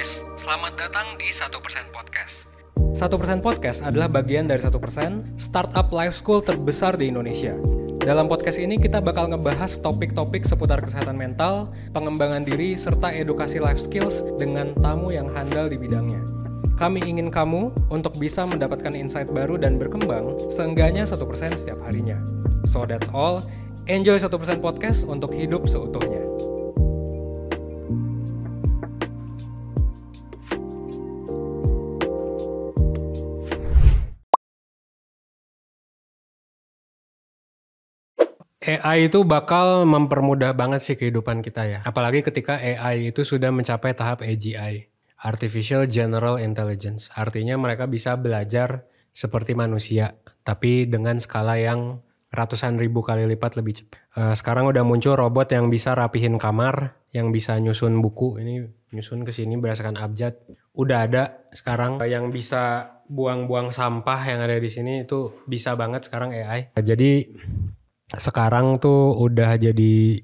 guys, selamat datang di 1% Podcast. 1% Podcast adalah bagian dari 1% startup life school terbesar di Indonesia. Dalam podcast ini kita bakal ngebahas topik-topik seputar kesehatan mental, pengembangan diri, serta edukasi life skills dengan tamu yang handal di bidangnya. Kami ingin kamu untuk bisa mendapatkan insight baru dan berkembang seenggaknya 1% setiap harinya. So that's all, enjoy 1% Podcast untuk hidup seutuhnya. AI itu bakal mempermudah banget sih kehidupan kita ya. Apalagi ketika AI itu sudah mencapai tahap AGI, Artificial General Intelligence. Artinya mereka bisa belajar seperti manusia, tapi dengan skala yang ratusan ribu kali lipat lebih cepat. Sekarang udah muncul robot yang bisa rapihin kamar, yang bisa nyusun buku. Ini nyusun ke sini berdasarkan abjad. Udah ada sekarang yang bisa buang-buang sampah yang ada di sini, itu bisa banget sekarang AI. Jadi sekarang tuh udah jadi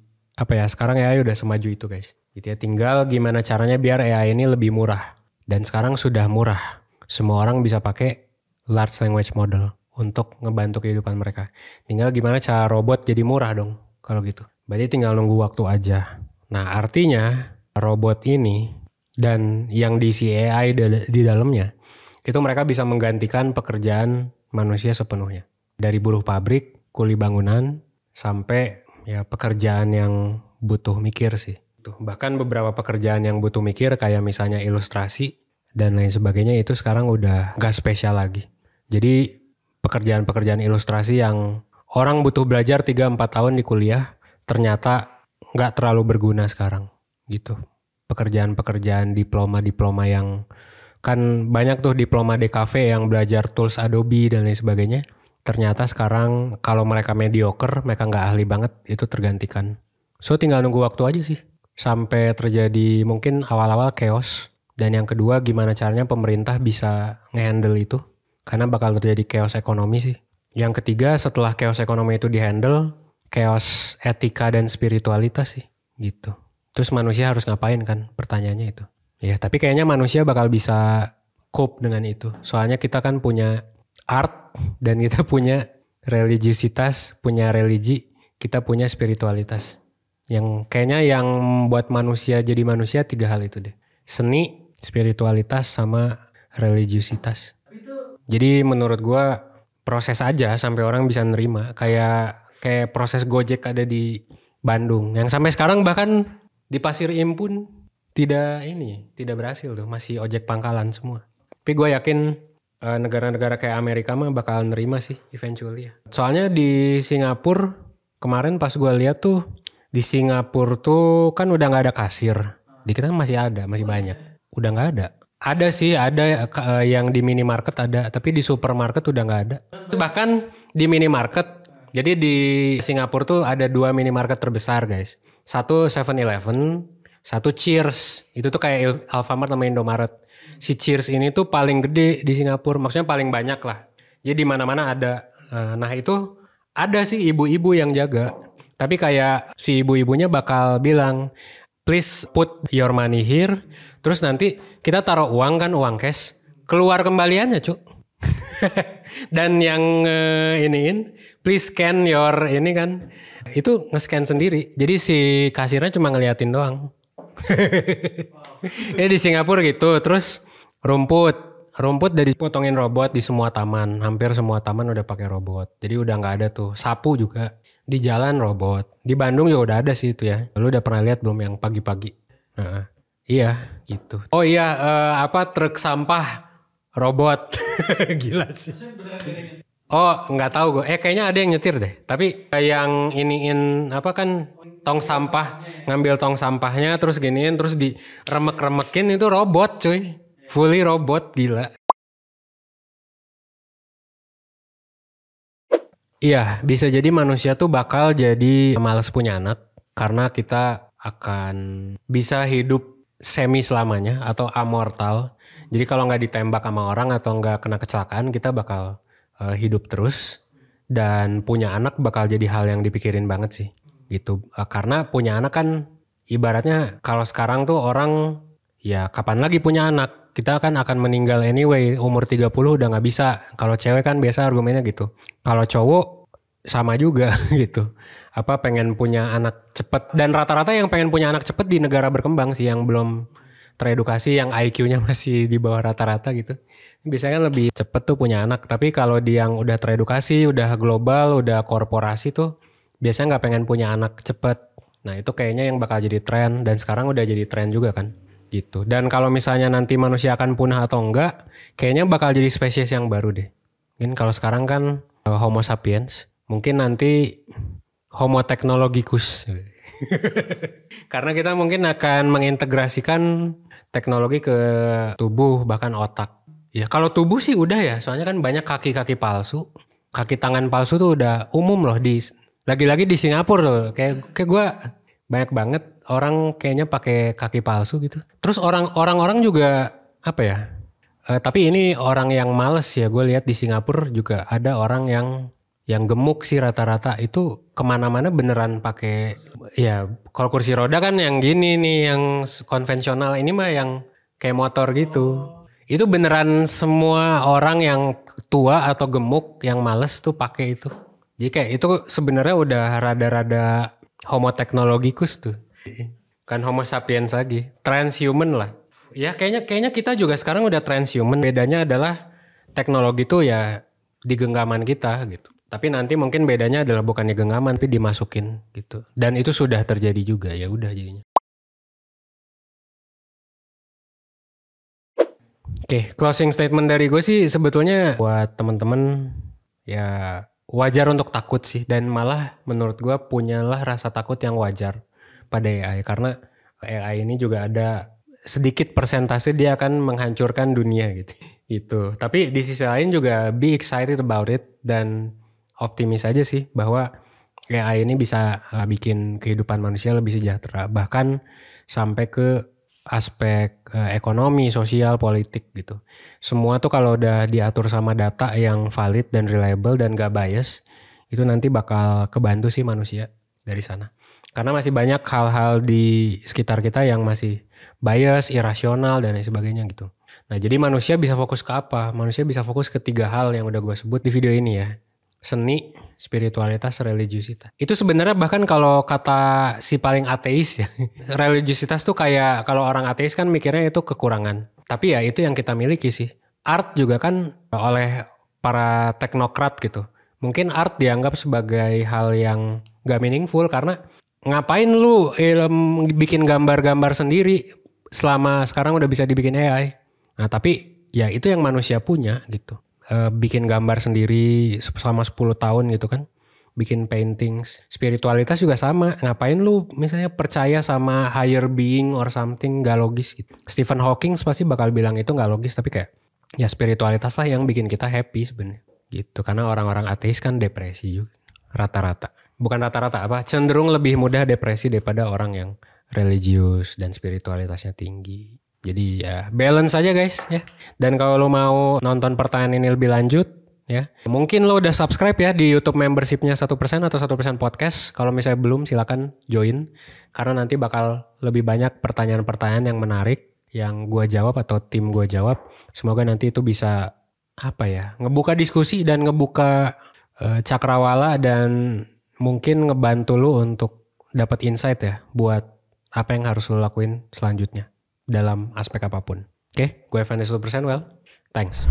sekarang AI udah semaju itu guys. Gitu ya, tinggal gimana caranya biar AI ini lebih murah. Dan sekarang sudah murah. Semua orang bisa pakai large language model untuk ngebantu kehidupan mereka. Tinggal gimana cara robot jadi murah dong kalau gitu. Berarti tinggal nunggu waktu aja. Nah, artinya robot ini dan yang diisi AI di dalamnya itu mereka bisa menggantikan pekerjaan manusia sepenuhnya. Dari buruh pabrik, kuli bangunan, sampai ya pekerjaan yang butuh mikir sih. Bahkan beberapa pekerjaan yang butuh mikir kayak misalnya ilustrasi dan lain sebagainya itu sekarang udah gak spesial lagi. Jadi pekerjaan-pekerjaan ilustrasi yang orang butuh belajar 3-4 tahun di kuliah ternyata gak terlalu berguna sekarang gitu. Pekerjaan-pekerjaan diploma yang kan banyak tuh diploma DKV yang belajar tools Adobe dan lain sebagainya. Ternyata sekarang kalau mereka mediocre, mereka nggak ahli banget, itu tergantikan. So tinggal nunggu waktu aja sih. Sampai terjadi mungkin awal-awal chaos. Dan yang kedua gimana caranya pemerintah bisa nge-handle itu. Karena bakal terjadi chaos ekonomi sih. Yang ketiga setelah chaos ekonomi itu di-handle, chaos etika dan spiritualitas sih. Gitu. Terus manusia harus ngapain kan? Pertanyaannya itu. Ya tapi kayaknya manusia bakal bisa cope dengan itu. Soalnya kita kan punya art dan kita punya religiusitas, punya religi, kita punya spiritualitas. Yang kayaknya yang buat manusia jadi manusia 3 hal itu deh. Seni, spiritualitas, sama religiusitas. Jadi menurut gua proses aja sampai orang bisa nerima. Kayak proses Gojek ada di Bandung. Yang sampai sekarang bahkan di Pasir Impun tidak berhasil tuh. Masih ojek pangkalan semua. Tapi gue yakin negara-negara kayak Amerika mah bakal nerima sih eventually ya. Soalnya di Singapura kemarin pas gue lihat tuh di Singapura tuh kan udah nggak ada kasir. Di kita masih ada, masih banyak. Udah nggak ada. Ada sih, ada yang di minimarket ada, tapi di supermarket udah nggak ada. Bahkan di minimarket, jadi di Singapura tuh ada 2 minimarket terbesar guys. Satu 7-Eleven, satu Cheers. Itu tuh kayak Alfamart sama Indomaret. Si Cheers ini tuh paling gede di Singapura, maksudnya paling banyak lah. Jadi di mana-mana ada. Nah itu ada sih ibu-ibu yang jaga. Tapi kayak si ibu-ibunya bakal bilang, please put your money here. Terus nanti kita taruh uang kan, uang cash. Keluar kembaliannya cuk. Dan yang please scan your ini kan. Itu nge-scan sendiri. Jadi si kasirnya cuma ngeliatin doang. Ya di Singapura gitu. Terus rumput udah dipotongin robot di semua taman. Hampir semua taman udah pakai robot. Jadi udah nggak ada tuh. Sapu juga di jalan robot. Di Bandung juga udah ada sih itu ya. Lu udah pernah lihat belum yang pagi-pagi? Iya gitu. Oh iya truk sampah robot. Gila sih. Oh nggak tahu gue. Kayaknya ada yang nyetir deh. Tapi yang tong sampah, ngambil tong sampahnya terus giniin, terus diremek-remekin itu robot cuy. Fully robot, gila. Iya, bisa jadi manusia tuh bakal jadi malas punya anak. Karena kita akan bisa hidup semi selamanya atau amortal. Jadi kalau nggak ditembak sama orang atau nggak kena kecelakaan, kita bakal hidup terus. Dan punya anak bakal jadi hal yang dipikirin banget sih. Gitu. Karena punya anak kan ibaratnya kalau sekarang tuh orang ya kapan lagi punya anak? Kita kan akan meninggal anyway, umur 30 udah nggak bisa. Kalau cewek kan biasa argumennya gitu. Kalau cowok sama juga gitu. Apa pengen punya anak cepet. Dan rata-rata yang pengen punya anak cepet di negara berkembang sih, yang belum teredukasi, yang IQ-nya masih di bawah rata-rata gitu. Biasanya kan lebih cepet tuh punya anak. Tapi kalau di yang udah teredukasi, udah global, udah korporasi tuh biasanya nggak pengen punya anak cepet. Nah itu kayaknya yang bakal jadi tren, dan sekarang udah jadi tren juga kan gitu. Dan kalau misalnya nanti manusia akan punah atau enggak, kayaknya bakal jadi spesies yang baru deh. Mungkin kalau sekarang kan Homo sapiens, mungkin nanti Homo technologicus. Karena kita mungkin akan mengintegrasikan teknologi ke tubuh, bahkan otak. Ya kalau tubuh sih udah ya, soalnya kan banyak kaki-kaki palsu. Kaki tangan palsu tuh udah umum loh lagi-lagi di Singapura loh. Kayak gue banyak banget orang kayaknya pakai kaki palsu gitu. Terus orang-orang juga apa ya? Tapi ini orang yang males ya. Gue lihat di Singapura juga ada orang yang gemuk sih rata-rata. Itu kemana-mana beneran pakai, ya kalau kursi roda kan yang gini nih, yang konvensional. Ini mah yang kayak motor gitu. Itu beneran semua orang yang tua atau gemuk yang males tuh pakai itu. Jadi kayak itu sebenarnya udah rada-rada Homo technologicus tuh. Kan Homo sapiens lagi. Transhuman lah. Ya kayaknya kita juga sekarang udah transhuman. Bedanya adalah teknologi tuh ya di genggaman kita gitu. Tapi nanti mungkin bedanya adalah bukan di genggaman tapi dimasukin gitu. Dan itu sudah terjadi juga, ya udah jadinya. Oke, closing statement dari gue sih sebetulnya buat temen-temen ya wajar untuk takut sih, dan malah menurut gue punyalah rasa takut yang wajar pada AI, karena AI ini juga ada sedikit persentase dia akan menghancurkan dunia gitu. Gitu. Tapi di sisi lain juga be excited about it dan optimis aja sih bahwa AI ini bisa bikin kehidupan manusia lebih sejahtera, bahkan sampai ke aspek ekonomi, sosial, politik gitu. Semua tuh kalau udah diatur sama data yang valid dan reliable dan gak bias, itu nanti bakal kebantu sih manusia dari sana. Karena masih banyak hal-hal di sekitar kita yang masih bias, irasional, dan lain sebagainya gitu. Nah jadi manusia bisa fokus ke apa? Manusia bisa fokus ke 3 hal yang udah gue sebut di video ini ya. Seni, spiritualitas, religiusitas. Itu sebenarnya bahkan kalau kata si paling ateis ya, religiusitas tuh kayak kalau orang ateis kan mikirnya itu kekurangan. Tapi ya itu yang kita miliki sih. Art juga kan oleh para teknokrat gitu. Mungkin art dianggap sebagai hal yang gak meaningful karena ngapain lu bikin gambar-gambar sendiri selama sekarang udah bisa dibikin AI. Nah tapi ya itu yang manusia punya gitu. Bikin gambar sendiri selama 10 tahun gitu kan. Bikin paintings. Spiritualitas juga sama. Ngapain lu misalnya percaya sama higher being or something gak logis gitu. Stephen Hawking pasti bakal bilang itu gak logis. Tapi kayak ya spiritualitas lah yang bikin kita happy sebenarnya gitu. Karena orang-orang ateis kan depresi juga. Rata-rata. Bukan rata-rata apa. Cenderung lebih mudah depresi daripada orang yang religius dan spiritualitasnya tinggi. Jadi ya balance aja guys ya. Dan kalau lo mau nonton pertanyaan ini lebih lanjut ya, mungkin lo udah subscribe ya di YouTube membershipnya 1% atau 1% podcast. Kalau misalnya belum silakan join. Karena nanti bakal lebih banyak pertanyaan-pertanyaan yang menarik yang gue jawab atau tim gue jawab. Semoga nanti itu bisa apa ya, ngebuka diskusi dan ngebuka cakrawala dan mungkin ngebantu lo untuk dapat insight ya buat apa yang harus lo lakuin selanjutnya dalam aspek apapun. Oke, gue Evanes 1%, well, thanks.